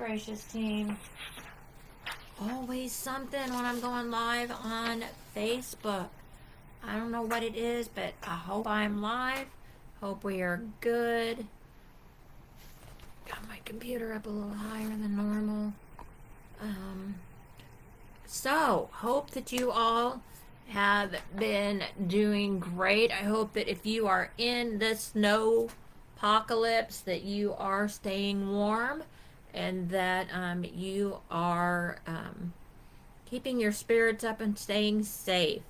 gracious, team. Always something when I'm going live on Facebook. I don't know what it is, but I hope I'm live. Hope we are good. Got my computer up a little higher than normal. So, hope that you all have been doing great. I hope that if you are in the snow apocalypse, that you are staying warm and that you are keeping your spirits up and staying safe.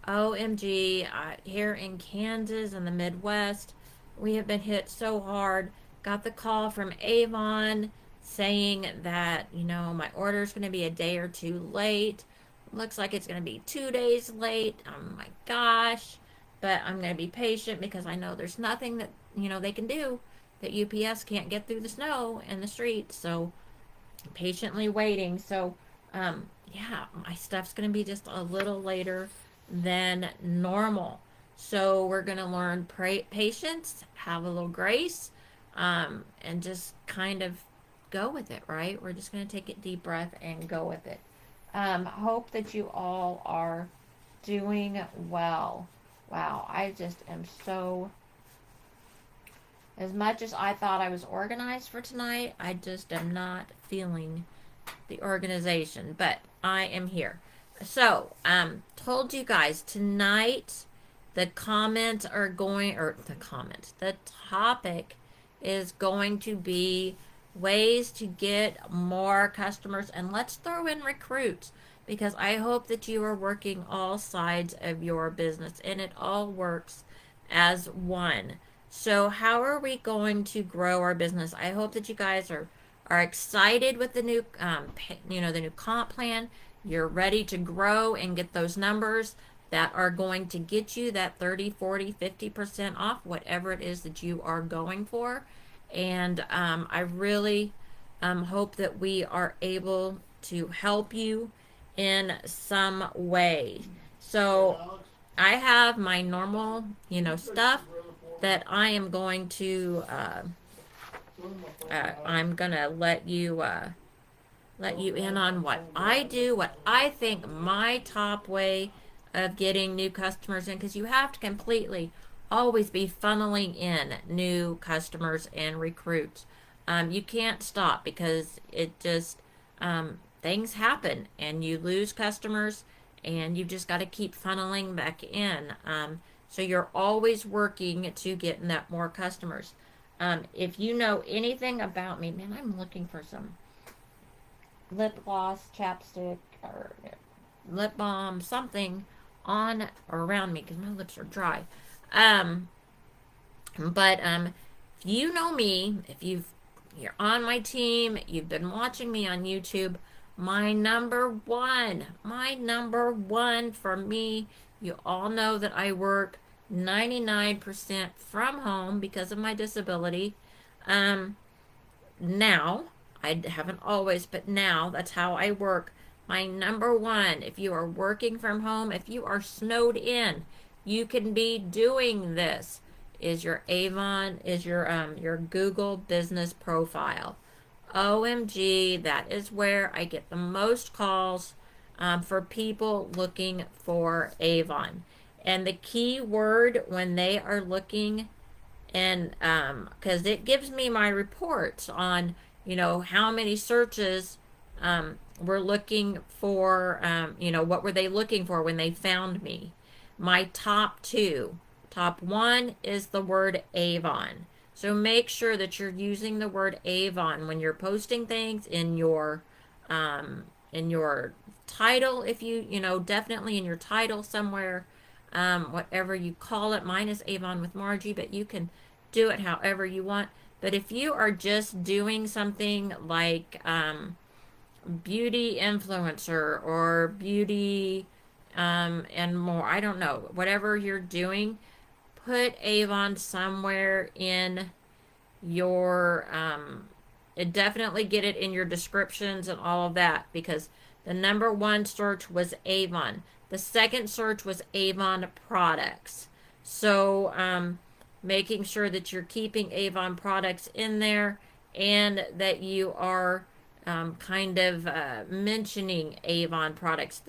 OMG, here in Kansas and the Midwest, we have been hit so hard. Got the call from Avon saying that, my order is going to be a day or two late. Looks like it's going to be 2 days late. Oh my gosh. But I'm going to be patient because I know there's nothing that, they can do, that UPS can't get through the snow and the streets. So, patiently waiting. So, yeah, my stuff's going to be just a little later than normal. So we're going to learn patience, have a little grace, and just kind of go with it, right? We're just going to take a deep breath and go with it. Hope that you all are doing well. Wow, I just am so... As much as I thought I was organized for tonight, I just am not feeling the organization, but I am here. So, told you guys tonight the comments are going, or the topic is going to be ways to get more customers, and let's throw in recruits, because I hope that you are working all sides of your business and it all works as one. So how are we going to grow our business? I hope that you guys are excited with the new, the new comp plan. You're ready to grow and get those numbers that are going to get you that 30, 40, 50% off, whatever it is that you are going for. And I really hope that we are able to help you in some way. So I have my normal, stuff that I am going to, I'm gonna let you in on what I do, what I think my top way of getting new customers in, because you have to completely always be funneling in new customers and recruits. You can't stop because it just things happen and you lose customers, and you've just got to keep funneling back in. So you're always working to get more customers. If you know anything about me, man, I'm looking for some lip gloss, chapstick, or lip balm, something on or around me because my lips are dry. But if you know me, if you're on my team, you've been watching me on YouTube, my number one for me, you all know that I work 99% from home because of my disability. Now, I haven't always, but now that's how I work. My number one, if you are working from home, if you are snowed in, you can be doing this, is your Avon, is your Google business profile. OMG, that is where I get the most calls for people looking for Avon. And the key word when they are looking, and because it gives me my reports on, how many searches were looking for, what were they looking for when they found me. My top one is the word Avon. So make sure that you're using the word Avon when you're posting things in your title. If definitely in your title somewhere, whatever you call it. Mine is Avon with Margie, but you can do it however you want. But if you are just doing something like beauty influencer or beauty and more, I don't know, whatever you're doing, put Avon somewhere in your definitely get it in your descriptions and all of that, because the number one search was Avon. The second search was Avon products. So making sure that you're keeping Avon products in there, and that you are kind of mentioning Avon products.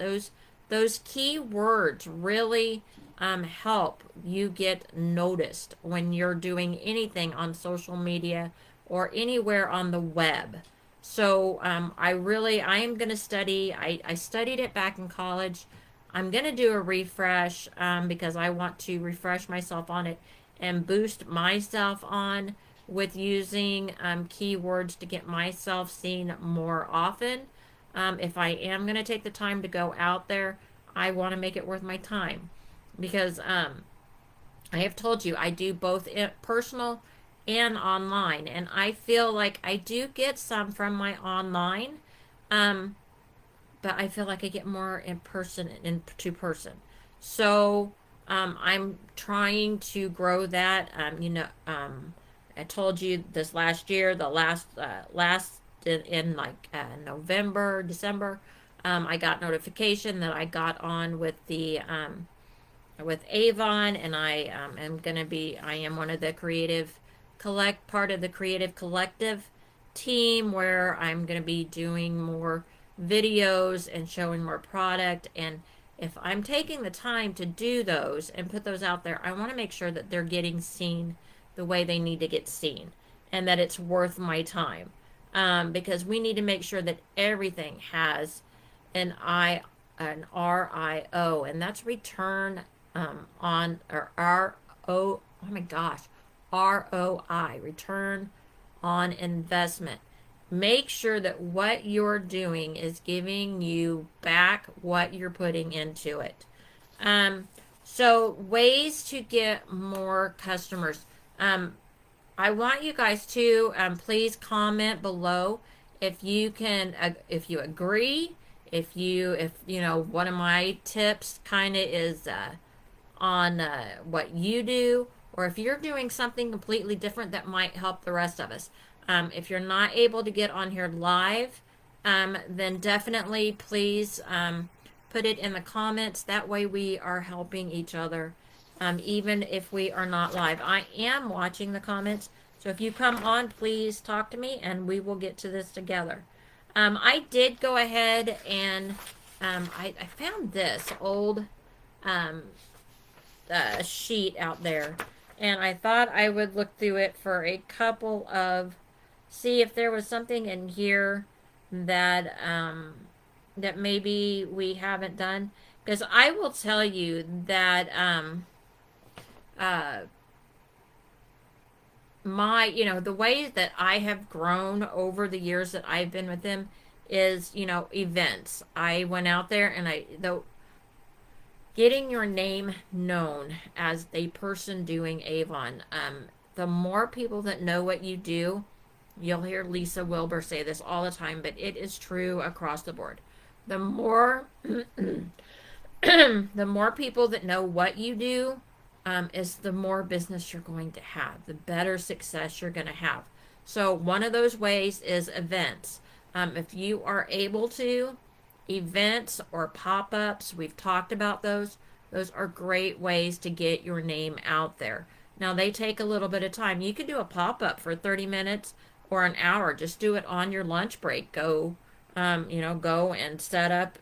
Those key words really help you get noticed when you're doing anything on social media or anywhere on the web. So I am going to study. I studied it back in college. I'm going to do a refresh because I want to refresh myself on it and boost myself on with using keywords to get myself seen more often. If I am going to take the time to go out there, I want to make it worth my time because I have told you I do both personal and online, and I feel like I do get some from my online, um, but I feel like I get more in person and to person. So I'm trying to grow that. I told you this last year, the last in like November, December, I got notification that I got on with Avon, and I am one of the part of the creative collective team where I'm gonna be doing more videos and showing more product. And if I'm taking the time to do those and put those out there, I want to make sure that they're getting seen the way they need to get seen and that it's worth my time. Because we need to make sure that everything has an RIO, and that's return on or RO. Oh my gosh, ROI, return on investment. Make sure that what you're doing is giving you back what you're putting into it. Um, so ways to get more customers. I want you guys to please comment below if you can, if you agree, if you know one of my tips kind of is on what you do, or if you're doing something completely different that might help the rest of us. If you're not able to get on here live, then definitely please put it in the comments. That way we are helping each other, even if we are not live. I am watching the comments, so if you come on, please talk to me and we will get to this together. I did go ahead and I found this old sheet out there, and I thought I would look through it for a couple of, see if there was something in here that that maybe we haven't done. Because I will tell you that uh, the ways that I have grown over the years that I've been with them is, events. I went out there and getting your name known as a person doing Avon. The more people that know what you do, you'll hear Lisa Wilbur say this all the time, but it is true across the board. The more the more people that know what you do, is the more business you're going to have, the better success you're going to have. So one of those ways is events. If you are able to, events or pop-ups, we've talked about those. Those are great ways to get your name out there. Now they take a little bit of time. You could do a pop-up for 30 minutes or an hour. Just do it on your lunch break. Go and set up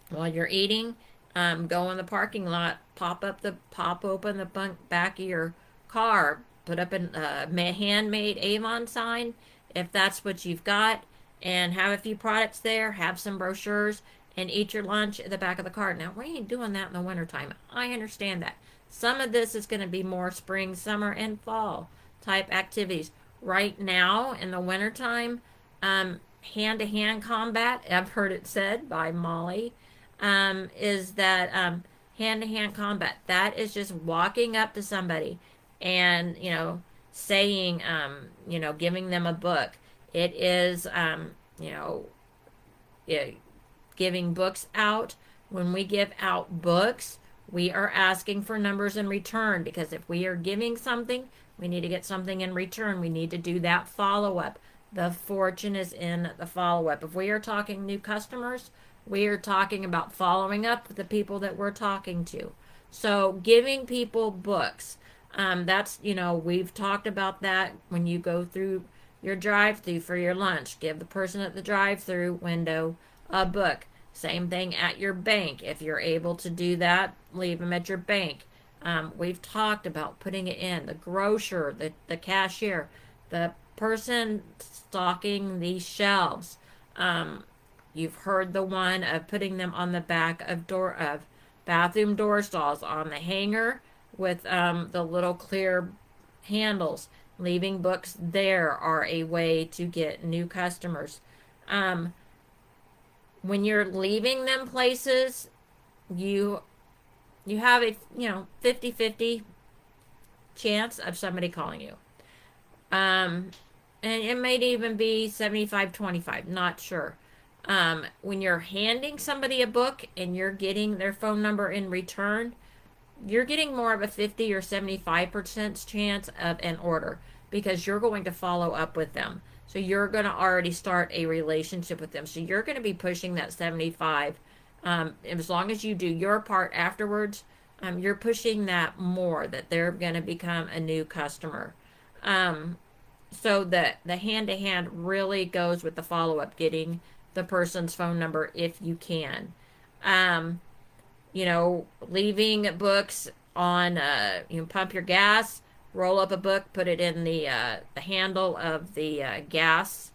while you're eating. Go in the parking lot, pop open the back of your car, put up a handmade Avon sign if that's what you've got, and have a few products there, have some brochures, and eat your lunch at the back of the car. Now, we ain't doing that in the wintertime. I understand that. Some of this is going to be more spring, summer, and fall type activities. Right now, in the wintertime, hand-to-hand combat, I've heard it said by Molly, is that hand-to-hand combat. That is just walking up to somebody and, saying, giving them a book. It is, giving books out. When we give out books, we are asking for numbers in return, because if we are giving something, we need to get something in return. We need to do that follow-up. The fortune is in the follow-up. If we are talking new customers, we are talking about following up with the people that we're talking to. So giving people books, we've talked about that when you go through your drive-through for your lunch. Give the person at the drive-through window a book. Same thing at your bank. If you're able to do that, leave them at your bank. We've talked about putting it in the grocer, the cashier, the person stocking these shelves. You've heard the one of putting them on the back of bathroom door stalls on the hanger with the little clear handles. Leaving books there are a way to get new customers. When you're leaving them places, you have a 50-50 chance of somebody calling you. And it may even be 75-25, not sure. When you're handing somebody a book and you're getting their phone number in return, you're getting more of a 50 or 75% chance of an order because you're going to follow up with them. So you're going to already start a relationship with them. So you're going to be pushing that 75. As long as you do your part afterwards, you're pushing that more, that they're going to become a new customer. So the hand-to-hand really goes with the follow-up, getting the person's phone number if you can. Leaving books on, pump your gas, roll up a book, put it in the handle of the gas,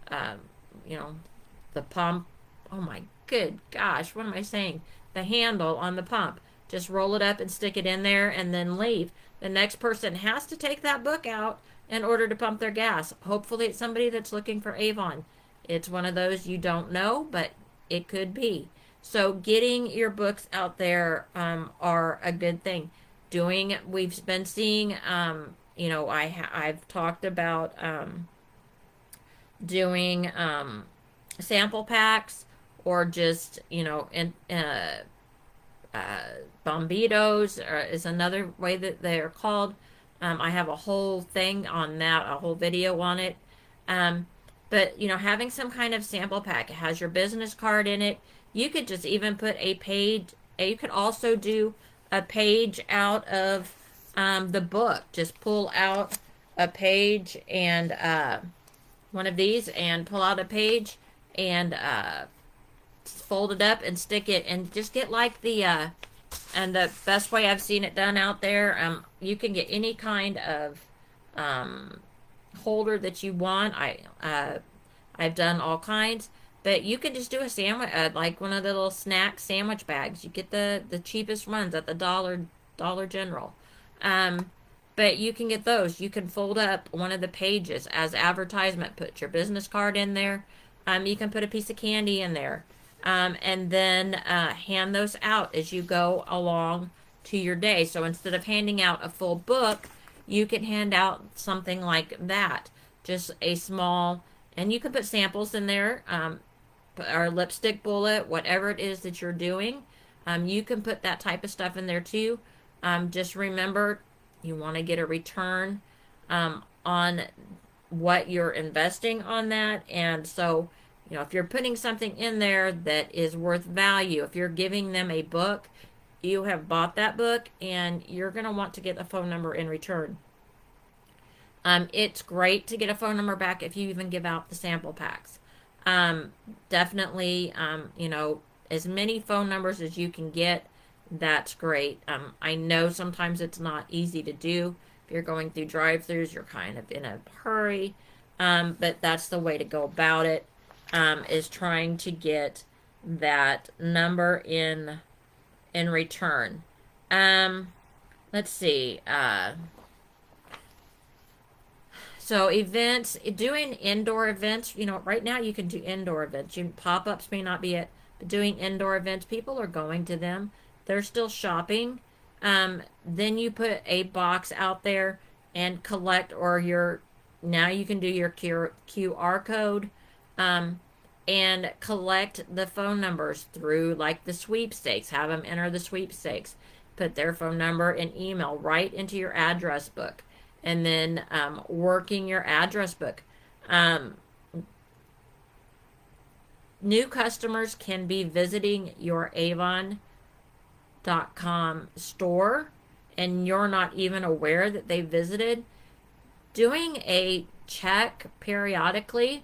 the pump. Oh my good gosh, what am I saying? The handle on the pump. Just roll it up and stick it in there and then leave. The next person has to take that book out in order to pump their gas. Hopefully it's somebody that's looking for Avon. It's one of those you don't know, but it could be. So getting your books out there are a good thing. We've been seeing, I've talked about doing sample packs or just, bombitos is another way that they're called. I have a whole thing on that, a whole video on it. But, having some kind of sample pack, it has your business card in it. You could just even put a page. You could also do a page out of the book. Just pull out a page and one of these and pull out a page and fold it up and stick it and just get like the best way I've seen it done out there. You can get any kind of holder that you want. I've done all kinds, but you could just do a sandwich, like one of the little snack sandwich bags. You get the cheapest ones at the Dollar General. But you can get those. You can fold up one of the pages as advertisement. Put your business card in there. You can put a piece of candy in there. And then hand those out as you go along to your day. So instead of handing out a full book, you can hand out something like that. Just a small, and you can put samples in there, or a lipstick bullet, whatever it is that you're doing. You can put that type of stuff in there too. Just remember, you want to get a return on what you're investing on that. And so, if you're putting something in there that is worth value, if you're giving them a book, you have bought that book and you're going to want to get a phone number in return. It's great to get a phone number back if you even give out the sample packs. Definitely, as many phone numbers as you can get, that's great. I know sometimes it's not easy to do. If you're going through drive-thrus, you're kind of in a hurry. But that's the way to go about it, is trying to get that number in return. Let's see. So events, doing indoor events, right now you can do indoor events. Pop-ups may not be it, but doing indoor events, people are going to them. They're still shopping. Then you put a box out there and collect, now you can do your QR code, and collect the phone numbers through like the sweepstakes. Have them enter the sweepstakes. Put their phone number and email right into your address book. And then working your address book. New customers can be visiting your Avon.com store and you're not even aware that they visited. Doing a check periodically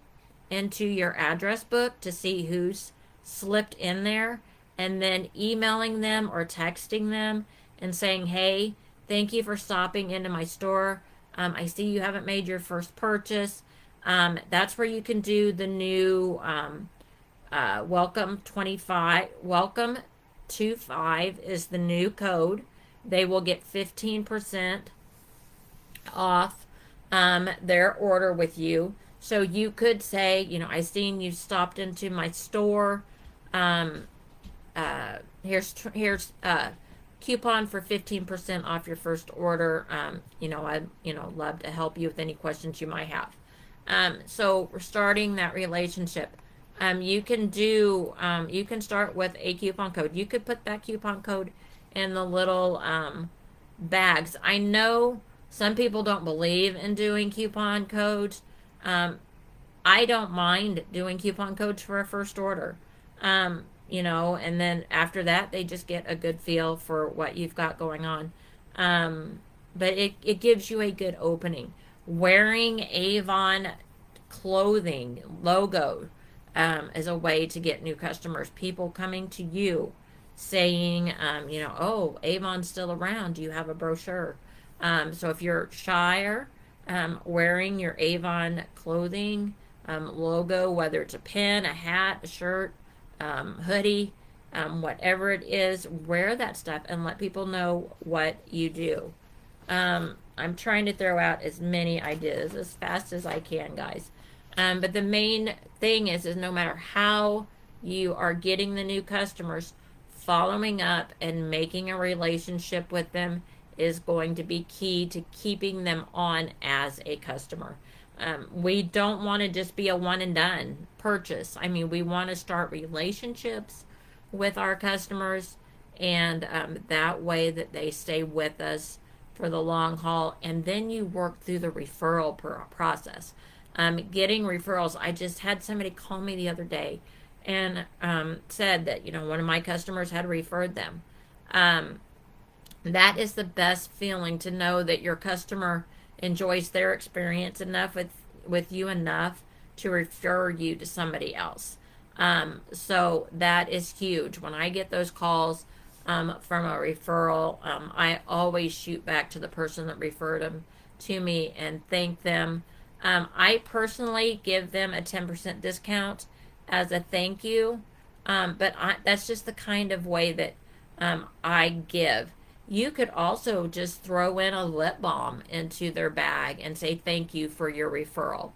into your address book to see who's slipped in there, and then emailing them or texting them and saying, hey, thank you for stopping into my store. I see you haven't made your first purchase. That's where you can do the new welcome 25. Welcome 25 is the new code. They will get 15% off their order with you. So you could say, I seen you stopped into my store. Here's coupon for 15% off your first order. I'd love to help you with any questions you might have. So we're starting that relationship. You can start with a coupon code. You could put that coupon code in the little bags. I know some people don't believe in doing coupon codes. I don't mind doing coupon codes for a first order. And then after that, they just get a good feel for what you've got going on. But it gives you a good opening. Wearing Avon clothing logo is a way to get new customers. People coming to you saying, oh, Avon's still around. Do you have a brochure? So if you're shyer, wearing your Avon clothing logo, whether it's a pin, a hat, a shirt, hoodie, whatever it is, wear that stuff and let people know what you do. I'm trying to throw out as many ideas as fast as I can, guys. But the main thing is no matter how you are getting the new customers, following up and making a relationship with them is going to be key to keeping them on as a customer. We don't want to just be a one and done purchase. I mean, we want to start relationships with our customers, and that way that they stay with us for the long haul. And then you work through the referral process. Getting referrals. I just had somebody call me the other day and said that, one of my customers had referred them. That is the best feeling, to know that your customer enjoys their experience enough with you enough to refer you to somebody else. So that is huge. When I get those calls from a referral, I always shoot back to the person that referred them to me and thank them. I personally give them a 10% discount as a thank you, but that's just the kind of way that I give. You could also just throw in a lip balm into their bag and say thank you for your referral.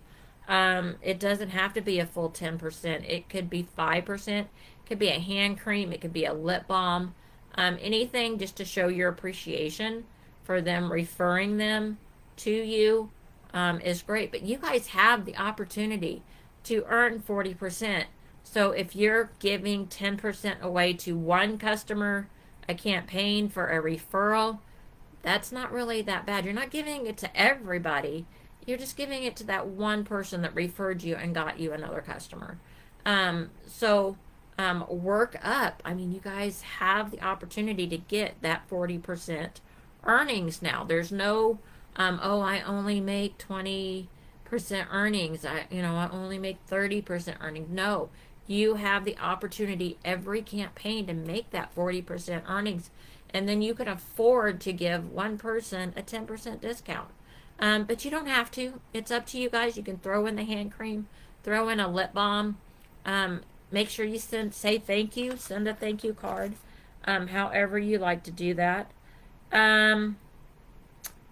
It doesn't have to be a full 10%. It could be 5%. It could be a hand cream. It could be a lip balm. Anything just to show your appreciation for them referring them to you is great. But you guys have the opportunity to earn 40%. So if you're giving 10% away to one customer, a campaign for a referral, that's not really that bad. You're not giving it to everybody. You're just giving it to that one person that referred you and got you another customer. So work up. I mean, you guys have the opportunity to get that 40% earnings now. There's no, I only make 20% earnings. I only make 30% earnings. No, you have the opportunity every campaign to make that 40% earnings. And then you can afford to give one person a 10% discount. But you don't have to. It's up to you guys. You can throw in the hand cream, throw in a lip balm. Make sure you say thank you, send a thank you card, however you like to do that.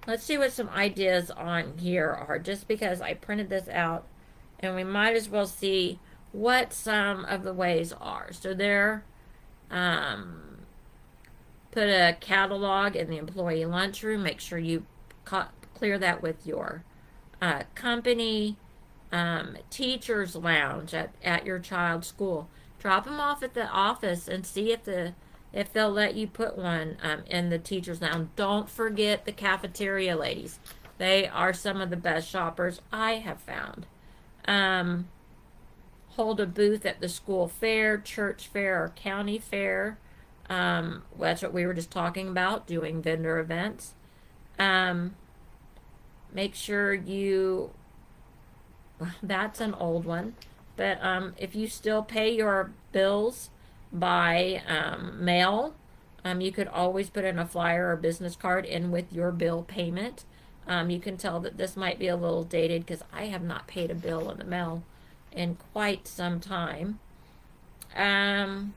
Let's see what some ideas on here are, just because I printed this out, and we might as well see what some of the ways are. So there, put a catalog in the employee lunchroom. Make sure you clear that with your company. Teacher's lounge at your child's school. Drop them off at the office and see if they'll let you put one in the teacher's lounge. Don't forget the cafeteria ladies. They are some of the best shoppers I have found. Hold a booth at the school fair, church fair, or county fair. That's what we were just talking about, doing vendor events. Make sure you That's an old one. But if you still pay your bills by mail, you could always put in a flyer or business card in with your bill payment. You can tell that this might be a little dated because I have not paid a bill in the mail in quite some time. Um,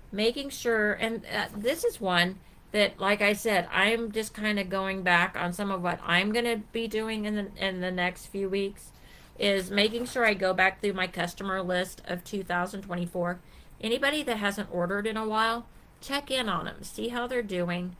Making sure, and this is one that, like I said, I'm just kind of going back on some of what I'm going to be doing in the next few weeks, is making sure I go back through my customer list of 2024. Anybody that hasn't ordered in a while, check in on them, see how they're doing.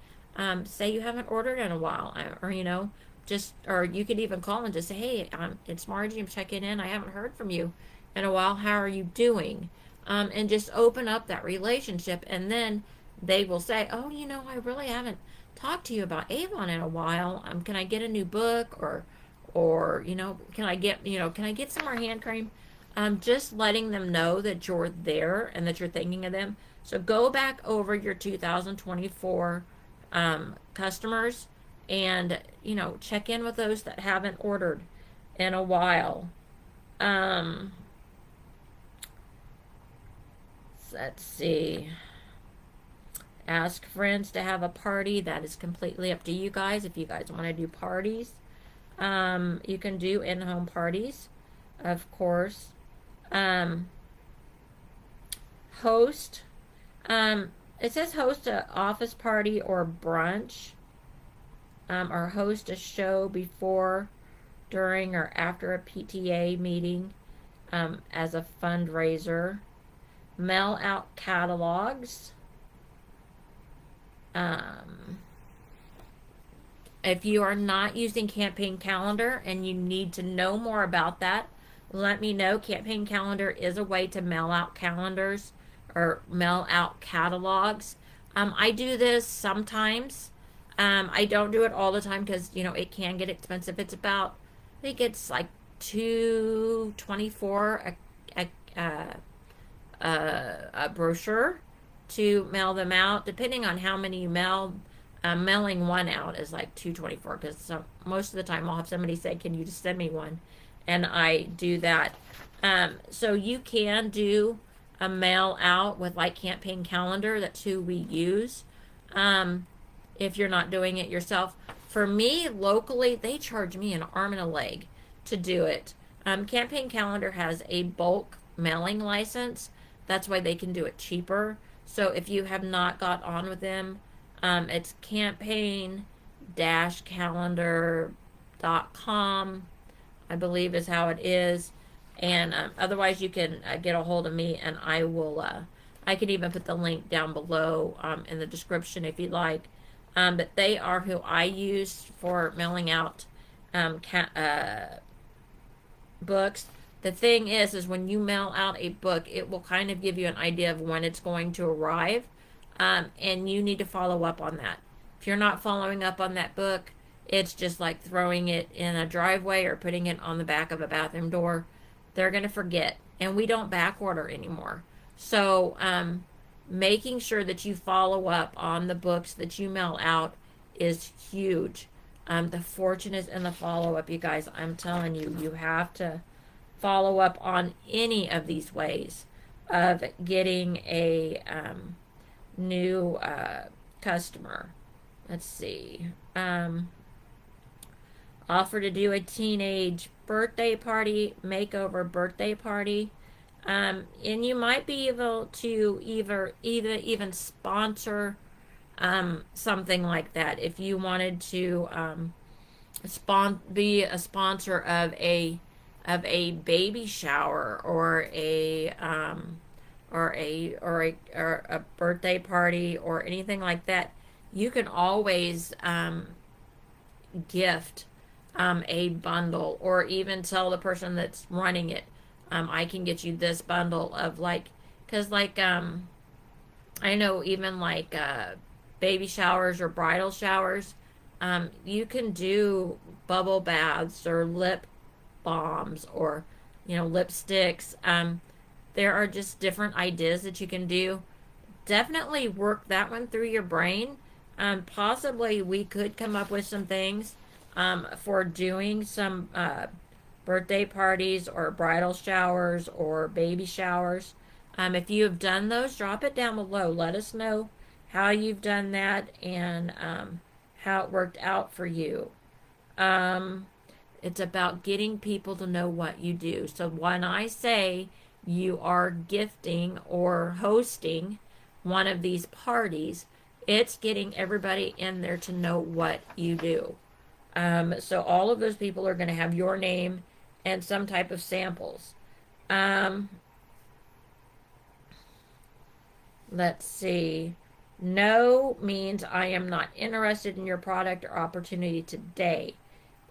Say you haven't ordered in a while, or just, or you could even call and just say, hey, it's Margie, I'm checking in. I haven't heard from you in a while. How are you doing? And just open up that relationship, and then they will say, oh, I really haven't talked to you about Avon in a while. Can I get a new book, or can I get some more hand cream? Just letting them know that you're there and that you're thinking of them. So go back over your 2024 customers, and check in with those that haven't ordered in a while. um let's see. Ask friends to have a party. That is completely up to you guys. If you guys want to do parties, you can do in-home parties, of course. um Host. It says host a office party or brunch, or host a show before, during, or after a PTA meeting, as a fundraiser. Mail out catalogs. Um, if you are not using Campaign Calendar and you need to know more about that, let me know. Campaign Calendar is a way to mail out calendars or mail out catalogs. I do this sometimes. I don't do it all the time because it can get expensive. It's about, I think it's like $2.24 a brochure to mail them out, depending on how many you mail. Mailing one out is like $2.24 because most of the time I'll have somebody say, "Can you just send me one?" and I do that. So you can do a mail out with like Campaign Calendar. That's who we use. If you're not doing it yourself, for me locally, they charge me an arm and a leg to do it. Campaign Calendar has a bulk mailing license. That's why they can do it cheaper. So if you have not got on with them, it's campaign-calendar.com, I believe is how it is. And otherwise, you can get a hold of me, and I can even put the link down below in the description if you'd like. But they are who I use for mailing out books. The thing is when you mail out a book, it will kind of give you an idea of when it's going to arrive, and you need to follow up on that. If you're not following up on that book, it's just like throwing it in a driveway or putting it on the back of a bathroom door. They're going to forget, and we don't back order anymore. So making sure that you follow up on the books that you mail out is huge. The fortune is in the follow-up, you guys. I'm telling you, you have to follow up on any of these ways of getting a new customer. Let's see. Offer to do a teenage birthday party, makeover birthday party. And you might be able to either even sponsor something like that if you wanted to be a sponsor of a baby shower or a birthday party or anything like that. You can always gift a bundle, or even tell the person that's running it, I can get you this bundle of because I know even baby showers or bridal showers, you can do bubble baths or lip balms or lipsticks. There are just different ideas that you can do. Definitely work that one through your brain. Possibly we could come up with some things for doing some birthday parties or bridal showers or baby showers. If you have done those, drop it down below. Let us know how you've done that and how it worked out for you. It's about getting people to know what you do. So when I say you are gifting or hosting one of these parties, it's getting everybody in there to know what you do. So all of those people are going to have your name and some type of samples. Let's see. No means I am not interested in your product or opportunity today.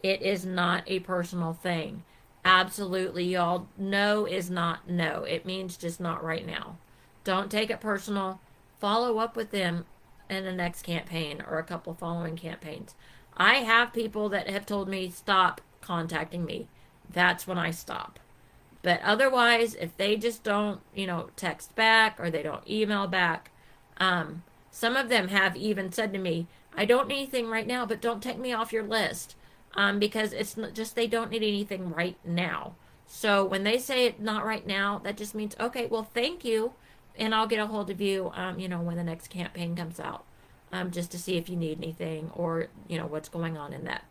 It is not a personal thing. Absolutely, y'all. No is not no. It means just not right now. Don't take it personal. Follow up with them in the next campaign or a couple following campaigns. I have people that have told me stop contacting me. That's when I stop. But otherwise, if they just don't, text back or they don't email back, some of them have even said to me, I don't need anything right now, but don't take me off your list. Because it's not just they don't need anything right now. So when they say it not right now, that just means, okay, well, thank you. And I'll get a hold of you, when the next campaign comes out, just to see if you need anything or, what's going on in that.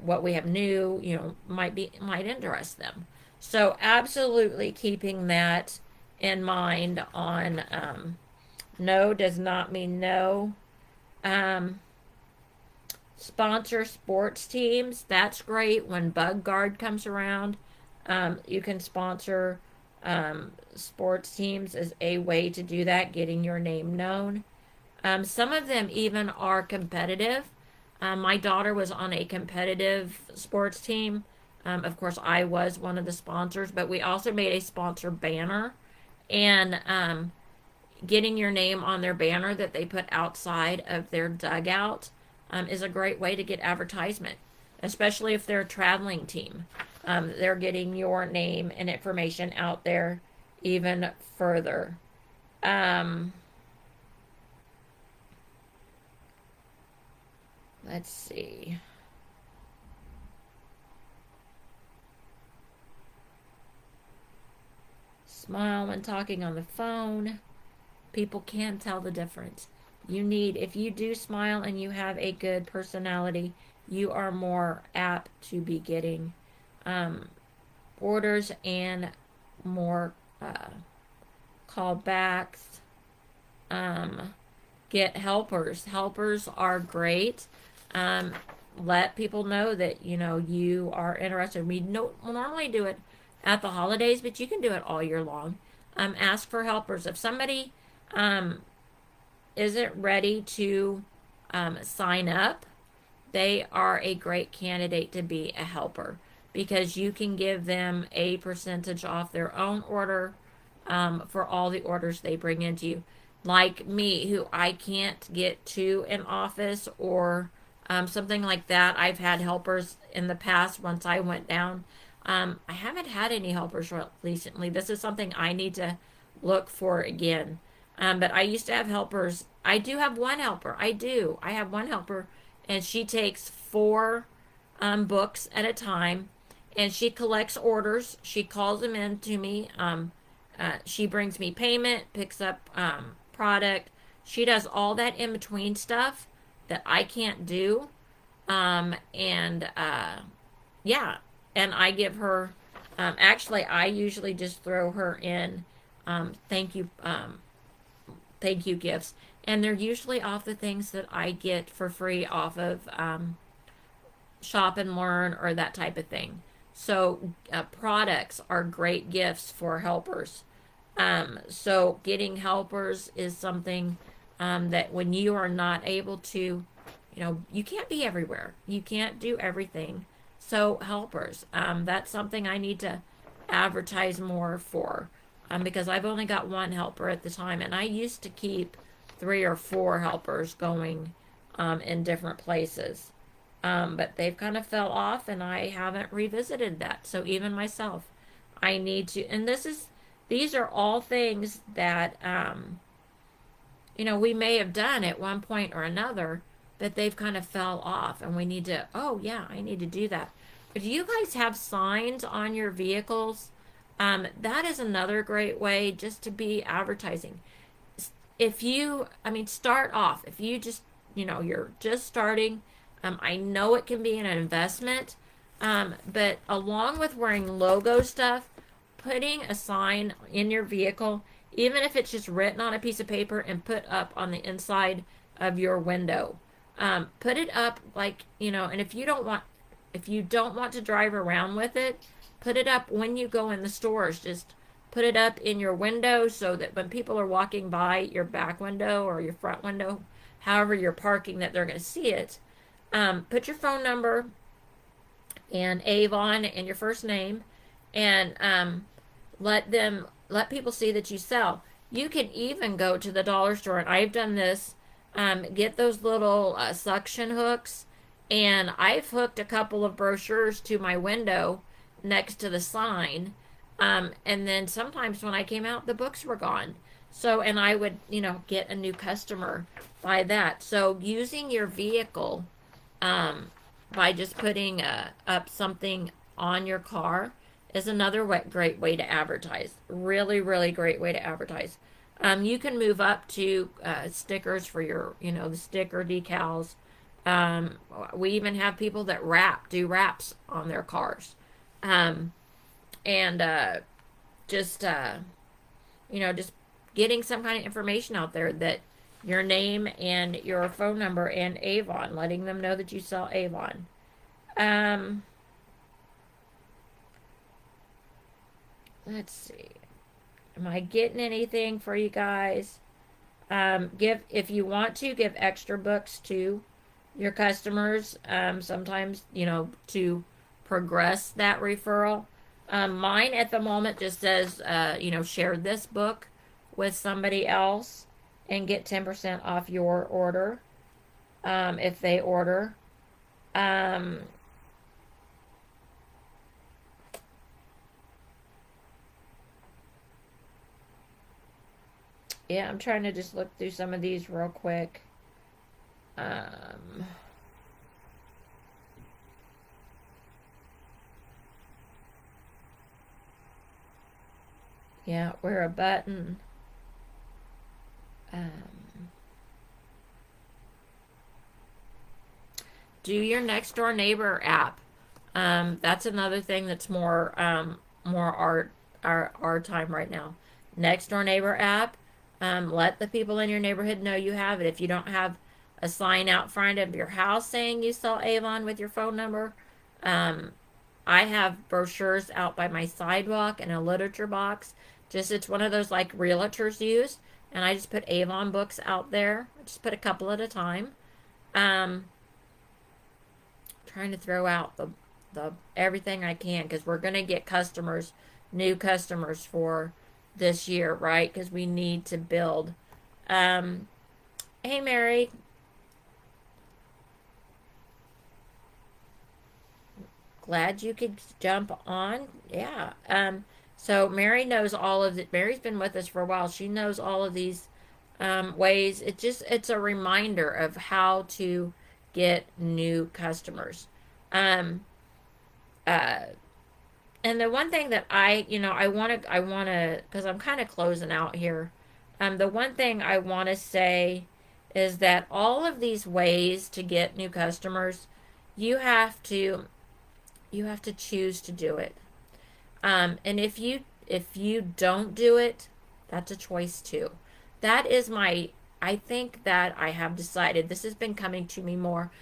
What we have new, might interest them. So absolutely keeping that in mind on no does not mean no. Sponsor sports teams. That's great. When Bug Guard comes around, you can sponsor sports teams as a way to do that, getting your name known. Some of them even are competitive. My daughter was on a competitive sports team. Of course, I was one of the sponsors, but we also made a sponsor banner, and getting your name on their banner that they put outside of their dugout is a great way to get advertisement, especially if they're a traveling team. They're getting your name and information out there even further. Let's see. Smile when talking on the phone. People can tell the difference. If you do smile and you have a good personality, you are more apt to be getting orders and more callbacks. Get helpers. Helpers are great. Let people know that you are interested. We normally do it at the holidays, but you can do it all year long. Ask for helpers. If somebody isn't ready to sign up, they are a great candidate to be a helper because you can give them a percentage off their own order for all the orders they bring into you. Like me, who I can't get to an office or something like that. I've had helpers in the past once I went down. I haven't had any helpers recently. This is something I need to look for again. But I used to have helpers. I do have one helper. I have one helper, and she takes 4 books at a time, and she collects orders. She calls them in to me. She brings me payment, picks up product. She does all that in between stuff that I can't do. Yeah, and I give her. Actually, I usually just throw her in thank you gifts, and they're usually off the things that I get for free off of Shop and Learn or that type of thing. So products are great gifts for helpers. So getting helpers is something that when you are not able to, you can't be everywhere. You can't do everything. So helpers, that's something I need to advertise more for. Because I've only got one helper at the time, and I used to keep 3 or 4 helpers going in different places. But they've kind of fell off, and I haven't revisited that. So even myself, I need to, and these are all things that, we may have done at one point or another, but they've kind of fell off, and we need to, oh yeah, I need to do that. Do you guys have signs on your vehicles? That is another great way just to be advertising. If you, I mean, start off, if you just, you're just starting, I know it can be an investment, but along with wearing logo stuff, putting a sign in your vehicle, even if it's just written on a piece of paper and put up on the inside of your window, put it up like, and if you don't want to drive around with it, put it up when you go in the stores. Just put it up in your window so that when people are walking by your back window or your front window, however you're parking, that they're going to see it. Put your phone number and Avon and your first name, and let people see that you sell. You can even go to the dollar store, and I've done this. Get those little suction hooks, and I've hooked a couple of brochures to my window next to the sign. And then sometimes when I came out, the books were gone. So, and I would, get a new customer by that. So, using your vehicle by just putting up something on your car is another great way to advertise. Really, really great way to advertise. You can move up to stickers for your, the sticker decals. We even have people that do wraps on their cars. And just, just getting some kind of information out there, that your name and your phone number and Avon, letting them know that you sell Avon. Let's see. Am I getting anything for you guys? If you want to, give extra books to your customers. Sometimes, to progress that referral. Mine at the moment just says, share this book with somebody else and get 10% off your order if they order. Yeah, I'm trying to just look through some of these real quick. Yeah, wear a button. Do your next door neighbor app. That's another thing that's more our time right now. Next door neighbor app. Let the people in your neighborhood know you have it. If you don't have a sign out front of your house saying you sell Avon with your phone number, I have brochures out by my sidewalk and a literature box. It's one of those like realtors use, and I just put Avon books out there. I just put a couple at a time. Trying to throw out the everything I can, because we're gonna get customers, new customers for this year, right? Because we need to build. Hey, Mary. Glad you could jump on. Yeah. So Mary knows all of it. Mary's been with us for a while. She knows all of these ways. It's a reminder of how to get new customers. Um, uh, and the one thing that I want to, because I'm kind of closing out here. The one thing I want to say is that all of these ways to get new customers, you have to, you have to choose to do it. And if you don't do it, that's a choice too. That is I think that I have decided, this has been coming to me more.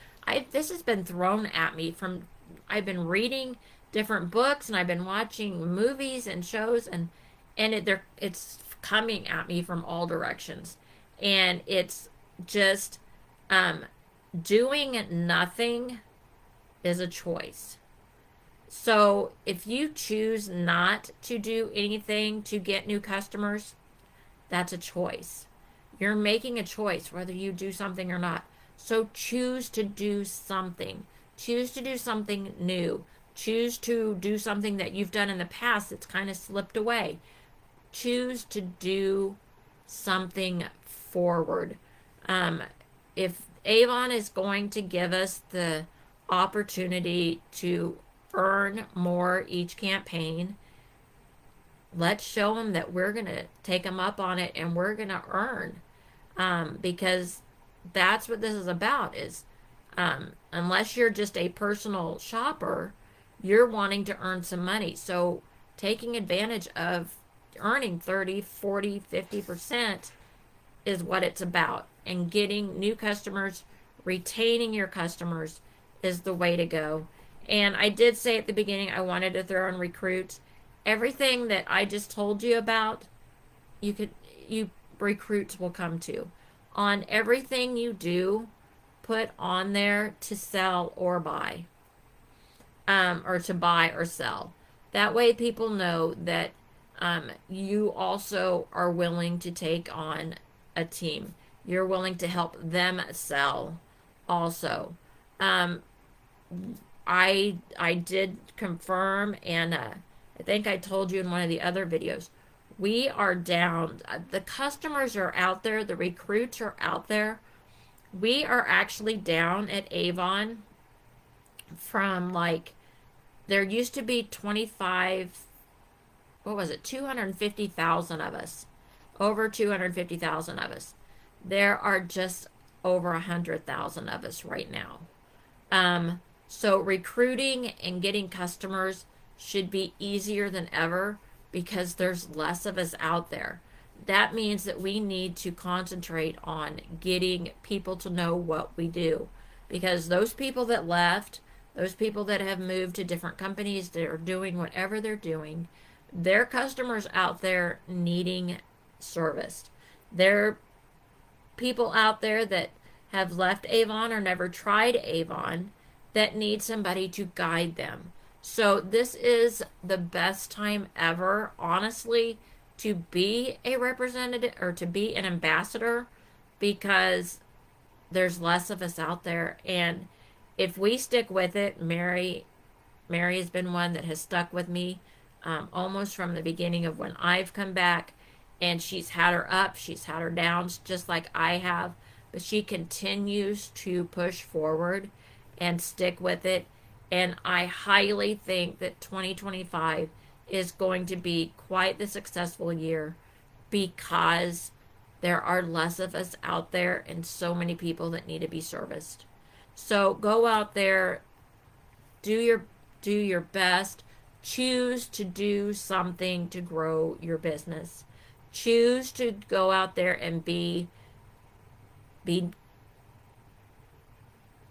This has been thrown at me from, I've been reading different books and I've been watching movies and shows, it's coming at me from all directions. And it's just, doing nothing is a choice. So if you choose not to do anything to get new customers, that's a choice. You're making a choice whether you do something or not. So choose to do something. Choose to do something new. Choose to do something that you've done in the past that's kind of slipped away. Choose to do something forward. If Avon is going to give us the opportunity to earn more each campaign. Let's show them that we're going to take them up on it and we're going to earn. Because that's what this is about is unless you're just a personal shopper, you're wanting to earn some money. So taking advantage of earning 30, 40, 50% is what it's about. And getting new customers, retaining your customers is the way to go. And I did say at the beginning I wanted to throw in recruits. Everything that I just told you about, you recruits will come to. On everything you do, put on there to sell or buy, or to buy or sell. That way people know that you also are willing to take on a team. You're willing to help them sell also. I did confirm, and I think I told you in one of the other videos, we are down. The customers are out there. The recruits are out there. We are actually down at Avon from like, there used to be 25, what was it, 250,000 of us. Over 250,000 of us. There are just over 100,000 of us right now. So recruiting and getting customers should be easier than ever because there's less of us out there. That means that we need to concentrate on getting people to know what we do, because those people that left, those people that have moved to different companies that are doing whatever they're doing, their customers out there needing serviced. There are people out there that have left Avon or never tried Avon that need somebody to guide them. So this is the best time ever, honestly, to be a representative or to be an ambassador, because there's less of us out there. And if we stick with it, Mary has been one that has stuck with me almost from the beginning of when I've come back, and she's had her ups, she's had her downs, just like I have, but she continues to push forward and stick with it. And I highly think that 2025 is going to be quite the successful year because there are less of us out there and so many people that need to be serviced. So go out there, do your best, choose to do something to grow your business. Choose to go out there and be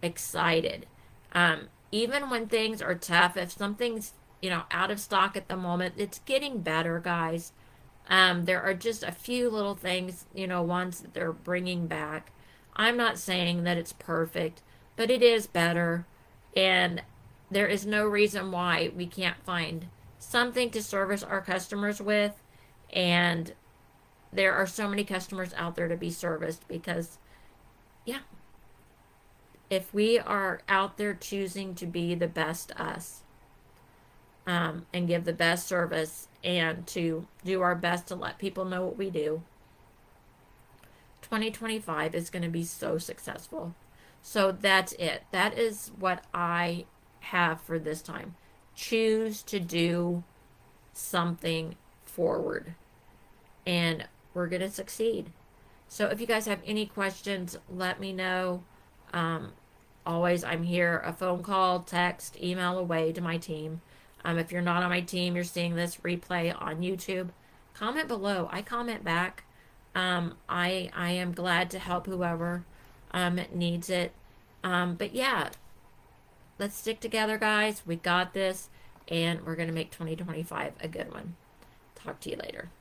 excited. Even when things are tough, if something's, out of stock at the moment, it's getting better, guys. There are just a few little things, ones that they're bringing back. I'm not saying that it's perfect, but it is better. And there is no reason why we can't find something to service our customers with. And there are so many customers out there to be serviced because, yeah, if we are out there choosing to be the best us, and give the best service and to do our best to let people know what we do, 2025 is going to be so successful. So that's it. That is what I have for this time. Choose to do something forward, and we're going to succeed. So if you guys have any questions, let me know. Always, I'm here. A phone call, text, email away to my team. If you're not on my team, you're seeing this replay on YouTube, comment below. I comment back. I am glad to help whoever needs it. But yeah, let's stick together, guys. We got this, and we're going to make 2025 a good one. Talk to you later.